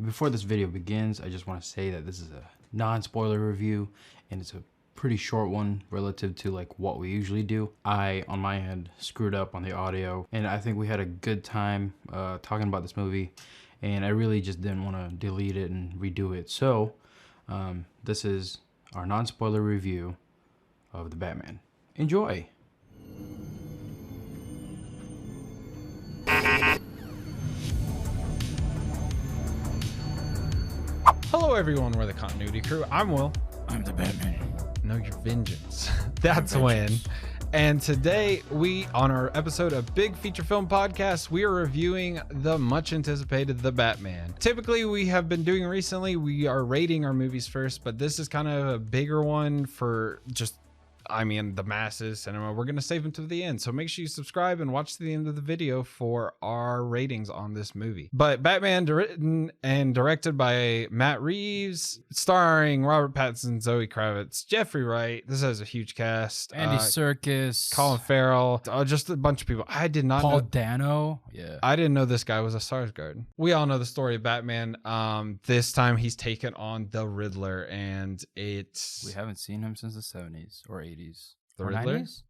Before this video begins, I just want to say that this is a non-spoiler review, and it's a pretty short one relative to like what we usually do. I, on my end, screwed up on the audio, and I think we had a good time talking about this movie, and I really just didn't want to delete it and redo it. So, this is our non-spoiler review of The Batman. Enjoy! Hello everyone, we're the Continuity Crew. I'm Will. I'm the Batman. Know your vengeance. That's when. And today we, on our episode of Big Feature Film Podcast, we are reviewing the much anticipated The Batman. Typically we have been doing recently, we are rating our movies first, but this is kind of a bigger one for just, the masses cinema. We're going to save them to the end. So make sure you subscribe and watch to the end of the video for our ratings on this movie. But Batman, written and directed by Matt Reeves, starring Robert Pattinson, Zoe Kravitz, Jeffrey Wright. This has a huge cast. Andy Serkis, Colin Farrell, just a bunch of people. I did not Paul know. Dano. Yeah. I didn't know this guy was a Skarsgård. We all know the story of Batman. This time he's taken on the Riddler, and it's... We haven't seen him since the 70s or 80s. The or Riddler? 90s?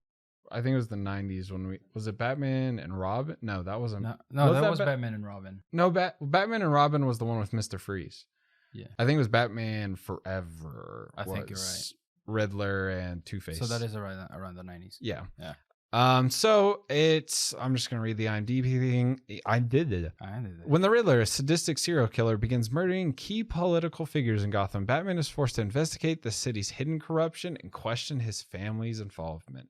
I think it was the 90s when was it Batman and Robin? No, that wasn't. No, that was Batman and Robin. No, Batman and Robin was the one with Mr. Freeze. Yeah. I think it was Batman Forever. I think you're right. Riddler and Two-Face. So that is around the 90s. Yeah. Yeah. So I'm just gonna read the IMDb thing. I did it. When the Riddler, a sadistic serial killer, begins murdering key political figures in Gotham, Batman is forced to investigate the city's hidden corruption and question his family's involvement.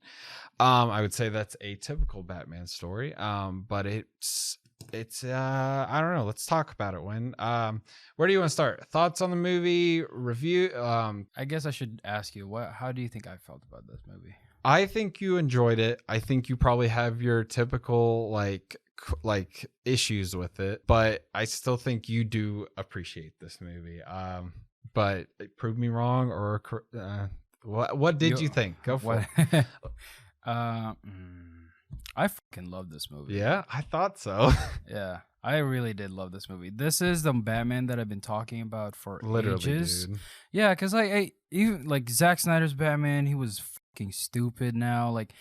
I would say that's a typical Batman story. But it's I don't know. Let's talk about it. Where do you want to start? Thoughts on the movie, review? I guess I should ask you, how do you think I felt about this movie? I think you enjoyed it. I think you probably have your typical like issues with it, but I still think you do appreciate this movie. But prove me wrong, or what did you think? Go for it. I fucking love this movie. Yeah, I thought so. Yeah, I really did love this movie. This is the Batman that I've been talking about for ages. Dude. Yeah, because even like Zack Snyder's Batman, he was fucking stupid now. Like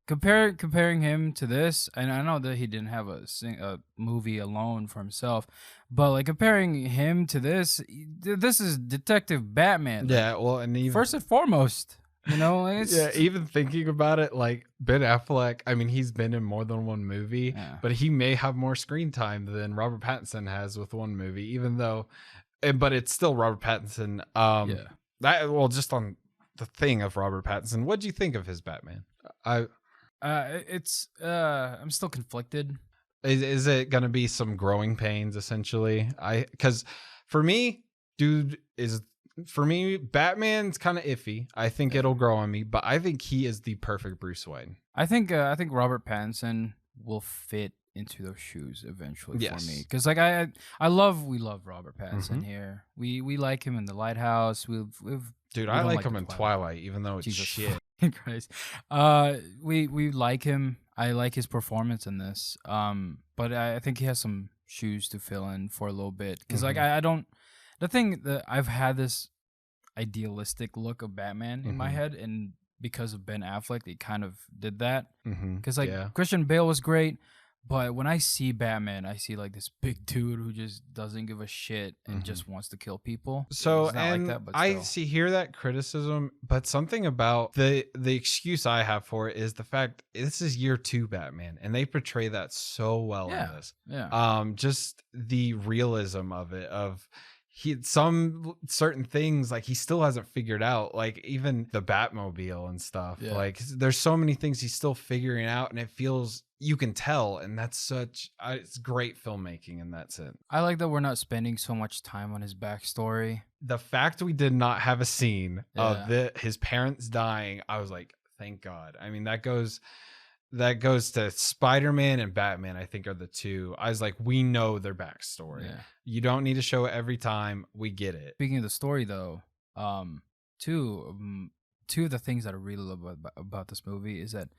comparing him to this, and I know that he didn't have a movie alone for himself, but like comparing him to this is Detective Batman. Yeah, well, and even first and foremost. Even thinking about it, like Ben Affleck, he's been in more than one movie, but he may have more screen time than Robert Pattinson has with one movie, but it's still Robert Pattinson. Just on the thing of Robert Pattinson, what do you think of his Batman? I'm still conflicted. Is it going to be some growing pains essentially? Because for me, Batman's kind of iffy. I think it'll grow on me, but I think he is the perfect Bruce Wayne. I think Robert Pattinson will fit into those shoes eventually for me. Because like we love Robert Pattinson here. We like him in The Lighthouse. Dude, I like him in Twilight, even though it's shit. Christ. We like him. I like his performance in this. But I think he has some shoes to fill in for a little bit. Because like I don't. The thing that I've had this idealistic look of Batman in my head, and because of Ben Affleck, they kind of did that. Because Christian Bale was great, but when I see Batman, I see like this big dude who just doesn't give a shit and just wants to kill people. So, it's not and like that, but I hear that criticism, but something about the excuse I have for it is the fact this is year 2 Batman, and they portray that so well in this. Yeah. Just the realism of it, some certain things like he still hasn't figured out, like even the Batmobile and stuff. Yeah. Like there's so many things he's still figuring out, and it feels, you can tell, and that's it's great filmmaking in that sense. I like that we're not spending so much time on his backstory. The fact we did not have a scene of his parents dying, I was like, thank God. That goes to Spider-Man and Batman, I think, are the two. I was like, we know their backstory. Yeah. You don't need to show it every time. We get it. Speaking of the story, though, two of the things that I really love about this movie is that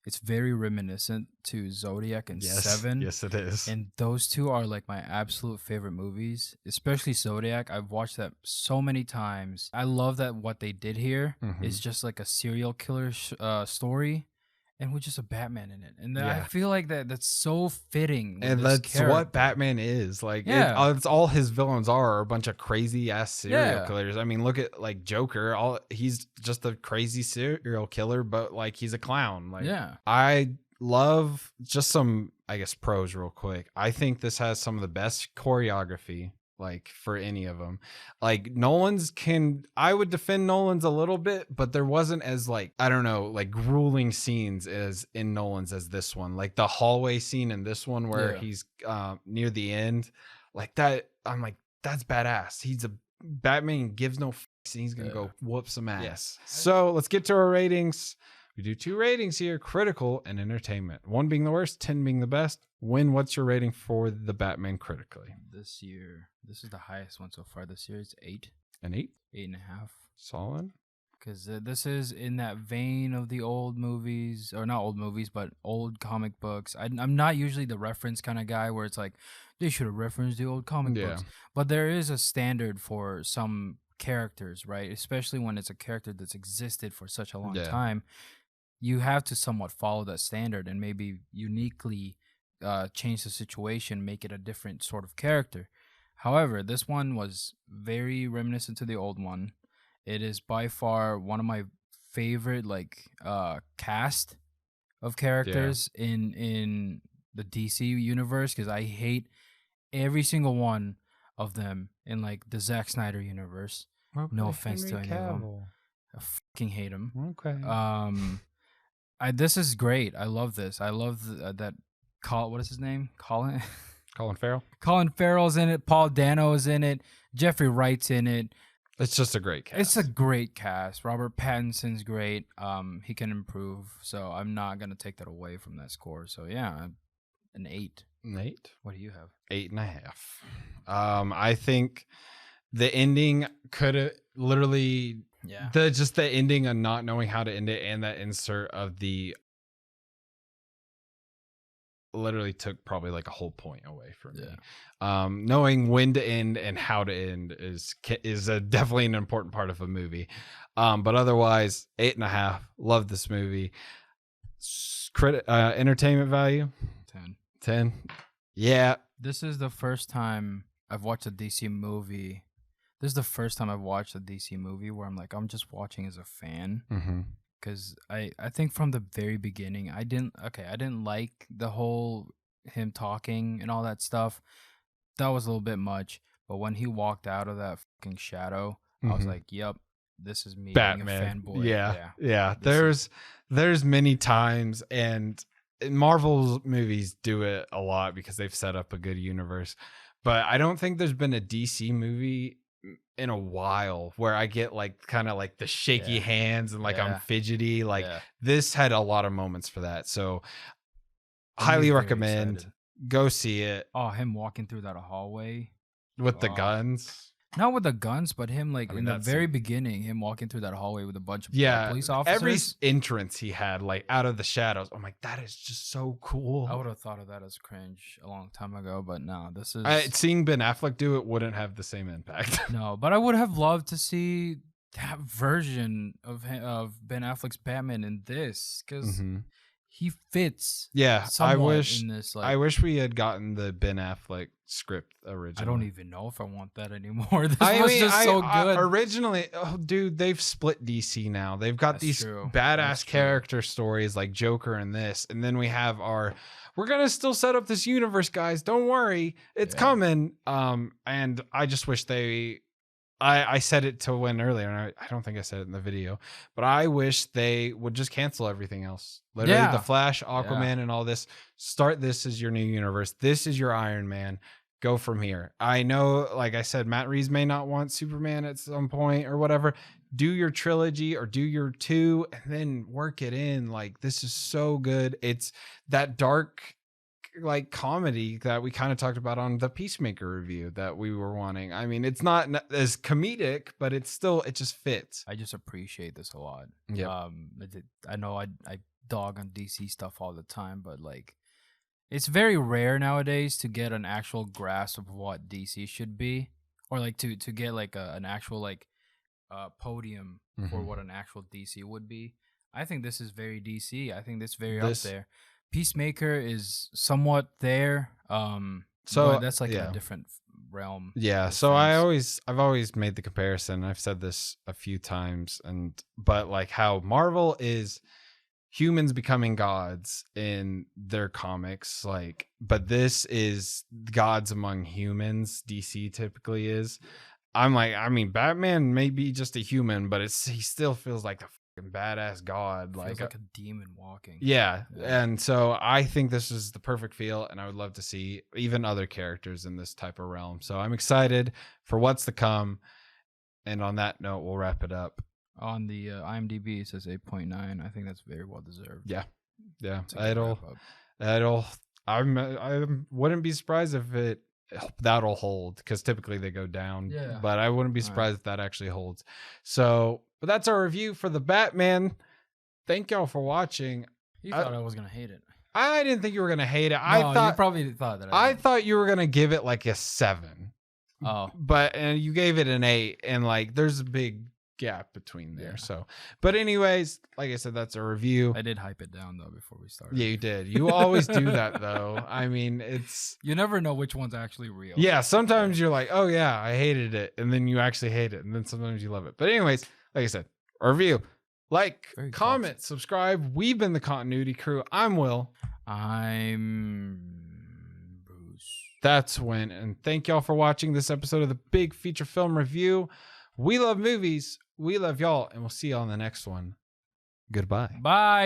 It's very reminiscent to Zodiac and Yes, Seven. yes, it is. And those two are like my absolute favorite movies, especially Zodiac. I've watched that so many times. I love that what they did here is just like a serial killer story, and with just a Batman in it. And I feel like that's so fitting. With And this that's character. what Batman is. Like, it's all his villains are a bunch of crazy ass serial killers. I mean, look at like Joker. He's just a crazy serial killer, but like he's a clown. Like, I love just some, I guess, pros real quick. I think this has some of the best choreography, like for any of them. Like I would defend Nolan's a little bit, but there wasn't as like, I don't know, like grueling scenes as in Nolan's as this one. Like the hallway scene in this one where he's near the end, like that. I'm like, that's badass. He's a Batman, gives no fucks, and he's gonna go whoop some ass. Yes. So let's get to our ratings. We do 2 ratings here: critical and entertainment. 1 being the worst, 10 being the best. Win, what's your rating for the Batman critically? This year, this is the highest one so far this year. It's 8. An 8? 8.5. Solid. Because this is in that vein of the old movies, or not old movies, but old comic books. I'm not usually the reference kind of guy where it's like, they should have referenced the old comic books. But there is a standard for some characters, right? Especially when it's a character that's existed for such a long time. You have to somewhat follow that standard and maybe uniquely change the situation, make it a different sort of character. However, this one was very reminiscent to the old one. It is by far one of my favorite cast of characters in the DC universe, because I hate every single one of them in like the Zack Snyder universe. No offense to any of them. I fucking hate them. Okay. This is great. I love this. I love that. What is his name? Colin Farrell. Colin Farrell's in it. Paul Dano's in it. Jeffrey Wright's in it. It's just a great cast. It's a great cast. Robert Pattinson's great. He can improve, so I'm not gonna take that away from that score. So yeah, an 8. An 8. What do you have? 8.5. I think the ending could have literally the ending of not knowing how to end it, and that insert of the literally took probably like a whole point away from me. Knowing when to end and how to end is definitely an important part of a movie. But otherwise, 8.5. Love this movie. Entertainment value 10. Yeah. This is the first time I've watched a DC movie. This is the first time I've watched a DC movie where I'm just watching as a fan. Because I think from the very beginning, I didn't like the whole him talking and all that stuff. That was a little bit much. But when he walked out of that fucking shadow, I was like, yep, this is me Batman. being a fanboy. Yeah. There's many times, and Marvel's movies do it a lot because they've set up a good universe. But I don't think there's been a DC movie in a while where I get like kind of like the shaky hands and like I'm fidgety. Like this had a lot of moments for that. So highly recommend. Excited. Go see it. Oh, him walking through that hallway with the guns. Not with the guns, but him in the very beginning, him walking through that hallway with a bunch of police officers. Every entrance he had, like out of the shadows. I'm like, that is just so cool. I would have thought of that as cringe a long time ago, but no, this is seeing Ben Affleck do it wouldn't have the same impact. No, but I would have loved to see that version of Ben Affleck's Batman in this, because he fits. Yeah, I wish in this, I wish we had gotten the Ben Affleck script originally. I don't even know if I want that anymore. This was just so good. Originally, dude, they've split DC now. They've got these badass character stories like Joker and this, and then we have we're gonna still set up this universe, guys. Don't worry, it's coming. And I just wish I said it to Win earlier, and I don't think I said it in the video, but I wish they would just cancel everything else. Literally, the Flash, Aquaman, and all this. Start this as your new universe. This is your Iron Man. Go from here. I know, like I said, Matt Reeves may not want Superman at some point or whatever. Do your trilogy or do your 2 and then work it in. Like, this is so good. It's that dark like comedy that we kind of talked about on the Peacemaker review that we were wanting. I mean, it's not as comedic, but it just fits. I just appreciate this a lot. Yeah. I know I dog on DC stuff all the time, but like it's very rare nowadays to get an actual grasp of what DC should be, or like to get like an actual like podium for what an actual DC would be. I think this is very DC. I think this is very up there. Peacemaker is somewhat there. So that's like a different realm. Yeah. So I've always made the comparison. I've said this a few times, but like how Marvel is humans becoming gods in their comics, like, but this is gods among humans. DC typically is. I'm like, I mean, Batman may be just a human, but he still feels like a fucking badass god, like a demon walking. Yeah. And so I think this is the perfect feel, and I would love to see even other characters in this type of realm. So I'm excited for what's to come. And on that note, we'll wrap it up. On the IMDb, it says 8.9. I think that's very well deserved. Yeah. I wouldn't be surprised if that'll hold, because typically they go down. Yeah. But I wouldn't be surprised if that actually holds. So, but that's our review for the Batman. Thank y'all for watching. You thought I was gonna hate it. I didn't think you were gonna hate it. No, you probably thought that. I thought you were gonna give it like a 7. Oh. And you gave it an 8, and like there's a big gap between there. So, but anyways, like I said, that's a review. I did hype it down though before we started. Yeah, you did. You always do that though. I mean, you never know which one's actually real. Yeah, sometimes you're like, oh yeah, I hated it, and then you actually hate it, and then sometimes you love it. But anyways, like I said, a review. Like, comment, subscribe. We've been the Continuity Crew. I'm Will. I'm Bruce. That's Win. And thank y'all for watching this episode of the Big Feature Film Review. We love movies. We love y'all, and we'll see y'all on the next one. Goodbye. Bye.